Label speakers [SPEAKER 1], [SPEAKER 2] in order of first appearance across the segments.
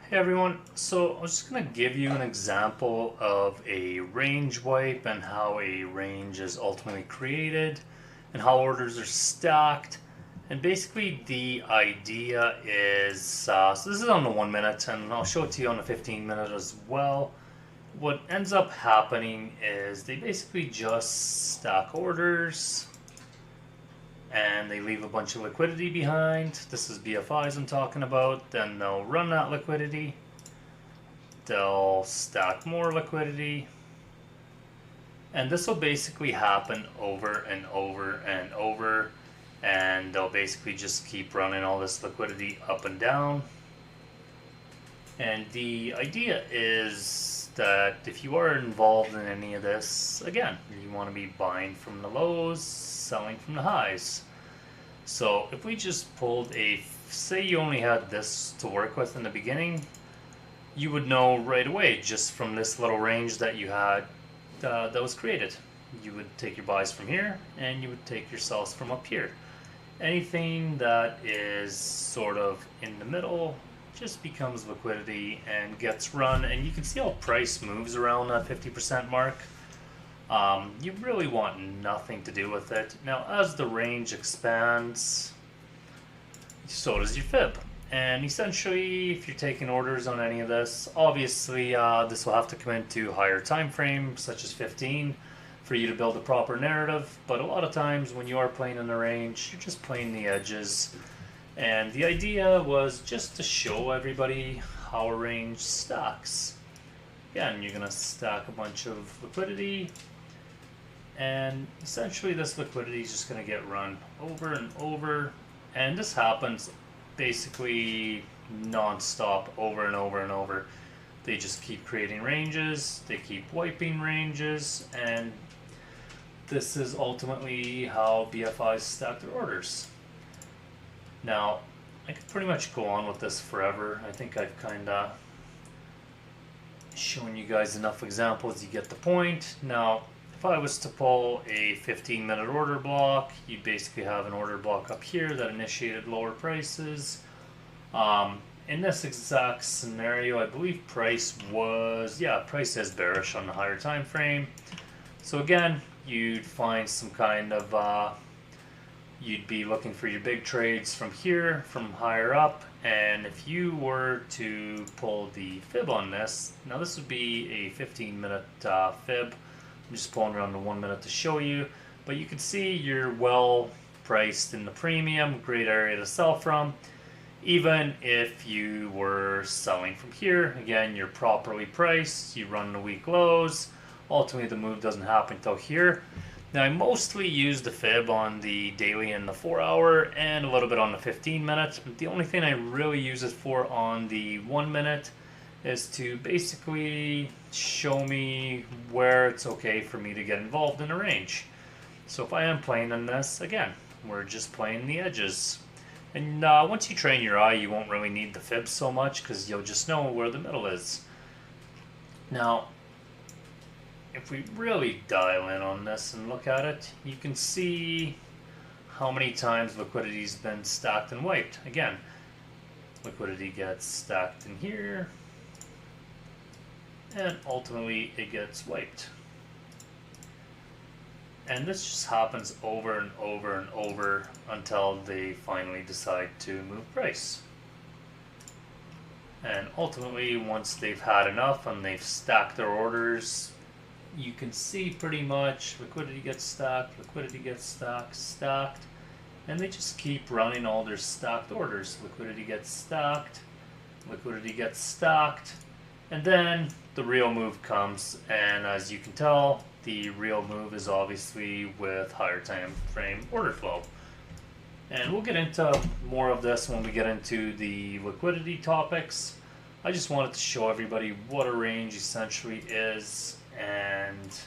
[SPEAKER 1] Hey everyone, so I was just going to give you an example of a range wipe and how a range is ultimately created and how orders are stacked. And basically the idea is, so this is on the 1 minute and I'll show it to you on the 15 minute as well. What ends up happening is they basically just stack orders and they leave a bunch of liquidity behind. This is BFIs I'm talking about. Then they'll run that liquidity. They'll stack more liquidity. And this will basically happen over and over and over. And they'll basically just keep running all this liquidity up and down. And the idea is that if you are involved in any of this, again, you want to be buying from the lows, selling from the highs. So if we just pulled say you only had this to work with in the beginning, you would know right away just from this little range that you had that was created. You would take your buys from here and you would take your sells from up here. Anything that is sort of in the middle just becomes liquidity and gets run, and you can see how price moves around that 50% mark. You really want nothing to do with it. Now as the range expands, so does your fib. And essentially, if you're taking orders on any of this, obviously this will have to come into higher time frames, such as 15, for you to build a proper narrative. But a lot of times when you are playing in the range, you're just playing the edges. And the idea was just to show everybody how a range stacks. Again, you're going to stack a bunch of liquidity, and essentially this liquidity is just going to get run over and over. And this happens basically non-stop, over and over and over. They just keep creating ranges, they keep wiping ranges, and this is ultimately how BFIs stack their orders. Now, I could pretty much go on with this forever. I think I've kind of shown you guys enough examples, you get the point. Now, if I was to pull a 15-minute order block, you'd basically have an order block up here that initiated lower prices. In this exact scenario, I believe price is bearish on the higher time frame. So again, you'd find some kind of, you'd be looking for your big trades from here, from higher up. And if you were to pull the fib on this, now this would be a 15-minute fib. I'm just pulling around the 1 minute to show you, but you can see you're well priced in the premium, great area to sell from. Even if you were selling from here, again, you're properly priced, you run the week lows, ultimately the move doesn't happen until here. Now I mostly use the fib on the daily and the 4 hour and a little bit on the 15-minute. The only thing I really use it for on the 1 minute is to basically show me where it's okay for me to get involved in a range. So if I am playing in this, again, we're just playing the edges. And once you train your eye, you won't really need the fib so much because you'll just know where the middle is. Now, if we really dial in on this and look at it, you can see how many times liquidity's been stacked and wiped. Again, liquidity gets stacked in here, and ultimately it gets wiped. And this just happens over and over and over until they finally decide to move price. And ultimately, once they've had enough and they've stacked their orders, you can see pretty much liquidity gets stacked, stacked, and they just keep running all their stacked orders. Liquidity gets stacked, and then the real move comes, and as you can tell, the real move is obviously with higher time frame order flow. And we'll get into more of this when we get into the liquidity topics. I just wanted to show everybody what a range essentially is and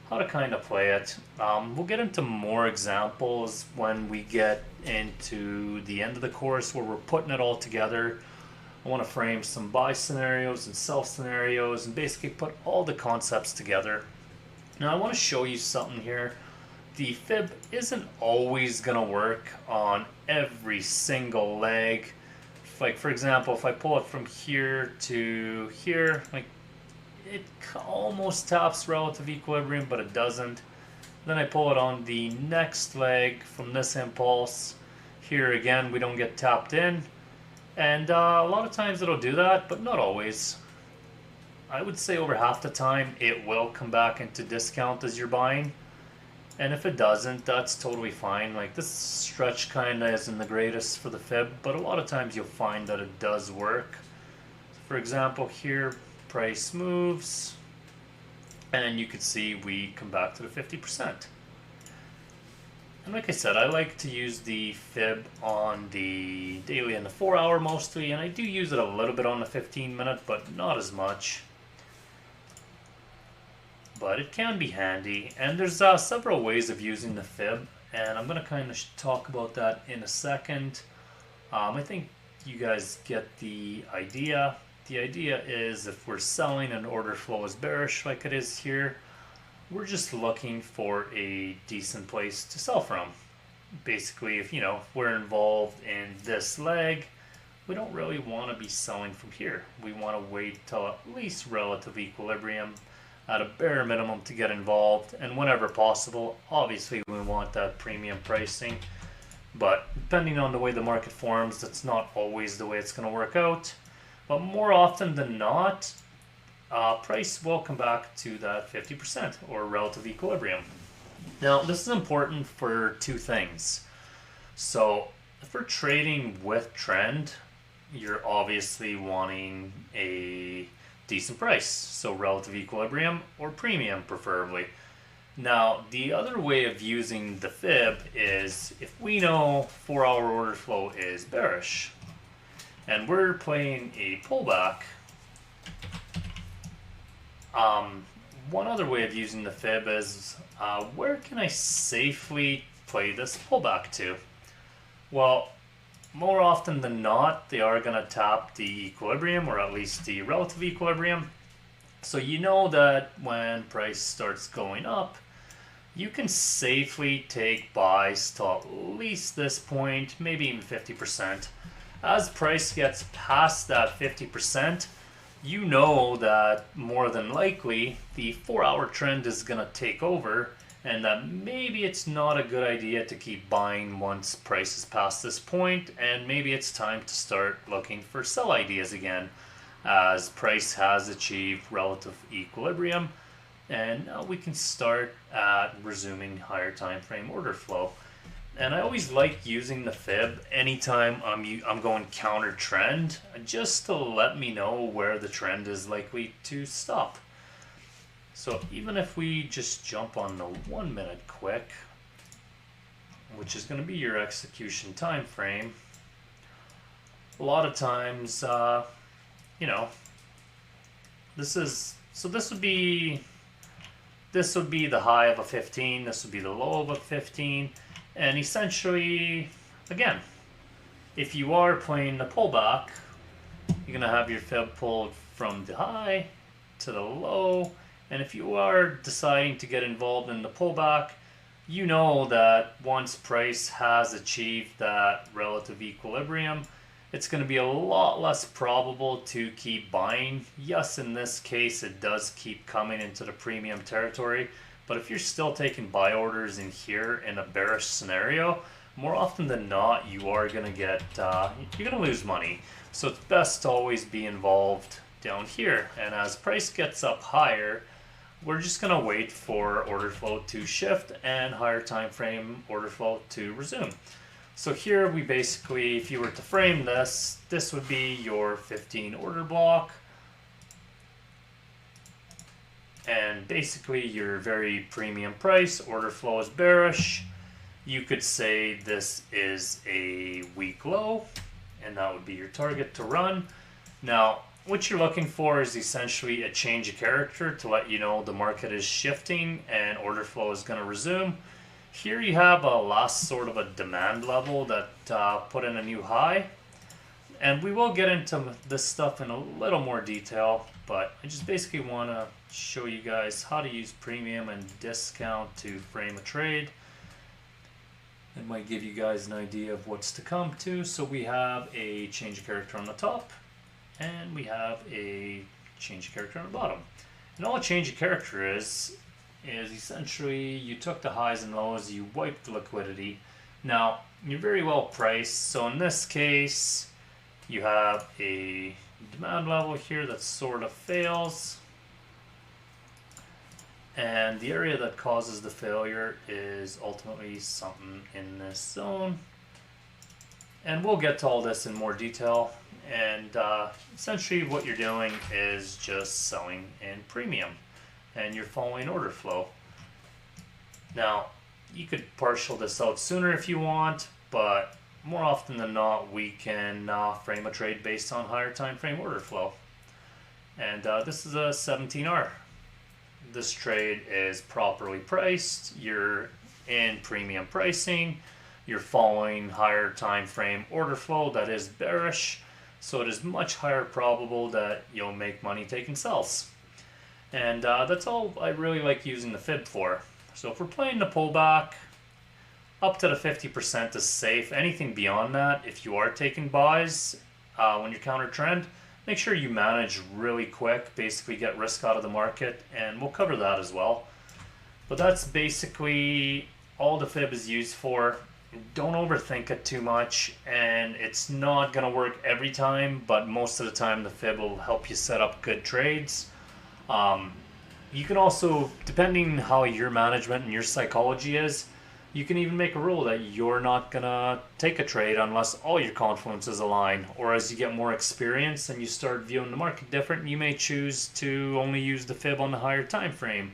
[SPEAKER 1] how to kind of play it. We'll get into more examples when we get into the end of the course where we're putting it all together. I want to frame some buy scenarios and sell scenarios and basically put all the concepts together. Now I want to show you something here. The fib isn't always going to work on every single leg like for example, if I pull it from here to here, like it almost taps relative equilibrium, but it doesn't. Then I pull it on the next leg from this impulse. Here again, we don't get tapped in. And a lot of times it'll do that, but not always. I would say over half the time it will come back into discount as you're buying. And if it doesn't, that's totally fine. Like this stretch kind of isn't the greatest for the fib, but a lot of times you'll find that it does work. For example, here price moves, and you can see we come back to the 50%. And like I said, I like to use the fib on the daily and the 4 hour mostly, and I do use it a little bit on the 15-minute, but not as much. But it can be handy, and there's several ways of using the fib, and I'm going to kind of talk about that in a second. I think you guys get the idea. The idea is if we're selling and order flow is bearish like it is here, we're just looking for a decent place to sell from. Basically, if we're involved in this leg, we don't really want to be selling from here. We want to wait till at least relative equilibrium at a bare minimum to get involved, and whenever possible, obviously we want that premium pricing, but depending on the way the market forms, that's not always the way it's going to work out. But more often than not, price will come back to that 50% or relative equilibrium. Now this is important for two things. So if we're trading with trend, you're obviously wanting a decent price, so relative equilibrium or premium preferably. Now the other way of using the fib is if we know 4 hour order flow is bearish and we're playing a pullback, one other way of using the fib is where can I safely play this pullback to? Well, more often than not, they are going to tap the equilibrium, or at least the relative equilibrium. So you know that when price starts going up, you can safely take buys to at least this point, maybe even 50%. As price gets past that 50%, you know that more than likely the 4 hour trend is going to take over, and that maybe it's not a good idea to keep buying once price is past this point, and maybe it's time to start looking for sell ideas again as price has achieved relative equilibrium, and now we can start at resuming higher time frame order flow. And I always like using the fib anytime I'm going counter trend, just to let me know where the trend is likely to stop. So even if we just jump on the 1 minute quick, which is going to be your execution time frame, a lot of times, this would be the high of a 15, this would be the low of a 15, and essentially, again, if you are playing the pullback, you're going to have your fib pulled from the high to the low. And if you are deciding to get involved in the pullback, you know that once price has achieved that relative equilibrium, it's going to be a lot less probable to keep buying. Yes, in this case, it does keep coming into the premium territory. But if you're still taking buy orders in here in a bearish scenario, more often than not, you are going to get, you're going to lose money. So it's best to always be involved down here. And as price gets up higher, we're just going to wait for order flow to shift and higher time frame order flow to resume. So here we basically, if you were to frame this, this would be your 15 order block. And basically your very premium price, order flow is bearish. You could say this is a weak low, and that would be your target to run. Now, what you're looking for is essentially a change of character to let you know the market is shifting and order flow is going to resume. Here you have a last sort of a demand level that put in a new high. And we will get into this stuff in a little more detail, but I just basically want to show you guys how to use premium and discount to frame a trade. It might give you guys an idea of what's to come too. So we have a change of character on the top, and we have a change of character on the bottom. And all a change of character is essentially you took the highs and lows, you wiped the liquidity. Now, you're very well priced, so in this case, you have a demand level here that sort of fails. And the area that causes the failure is ultimately something in this zone. And we'll get to all this in more detail. And essentially what you're doing is just selling in premium. And you're following order flow. Now, you could partial this out sooner if you want, but more often than not, we can frame a trade based on higher time frame order flow. And this is a 17R. This trade is properly priced. You're in premium pricing. You're following higher time frame order flow that is bearish. So it is much higher probable that you'll make money taking sells. And that's all I really like using the fib for. So if we're playing the pullback, up to the 50% is safe. Anything beyond that, if you are taking buys when you're counter trend, make sure you manage really quick, basically get risk out of the market, and we'll cover that as well. But that's basically all the fib is used for. Don't overthink it too much, and it's not going to work every time, but most of the time the fib will help you set up good trades. You can also, depending how your management and your psychology is, you can even make a rule that you're not going to take a trade unless all your confluences align. Or as you get more experience and you start viewing the market different, you may choose to only use the fib on the higher time frame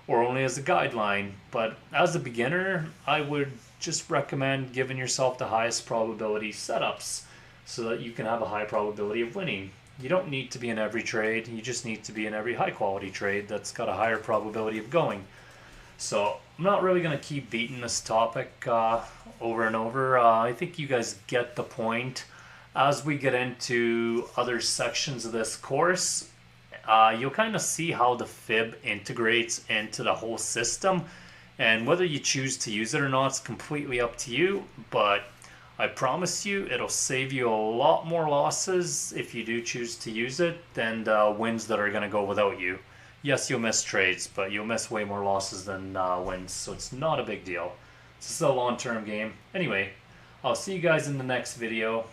[SPEAKER 1] or only as a guideline. But as a beginner, I would just recommend giving yourself the highest probability setups so that you can have a high probability of winning. You don't need to be in every trade. You just need to be in every high quality trade that's got a higher probability of going. So I'm not really going to keep beating this topic over and over. I think you guys get the point. As we get into other sections of this course, you'll kind of see how the fib integrates into the whole system. And whether you choose to use it or not is completely up to you. But I promise you it'll save you a lot more losses if you do choose to use it than the wins that are going to go without you. Yes, you'll miss trades, but you'll miss way more losses than wins, so it's not a big deal. This is a long-term game. Anyway, I'll see you guys in the next video.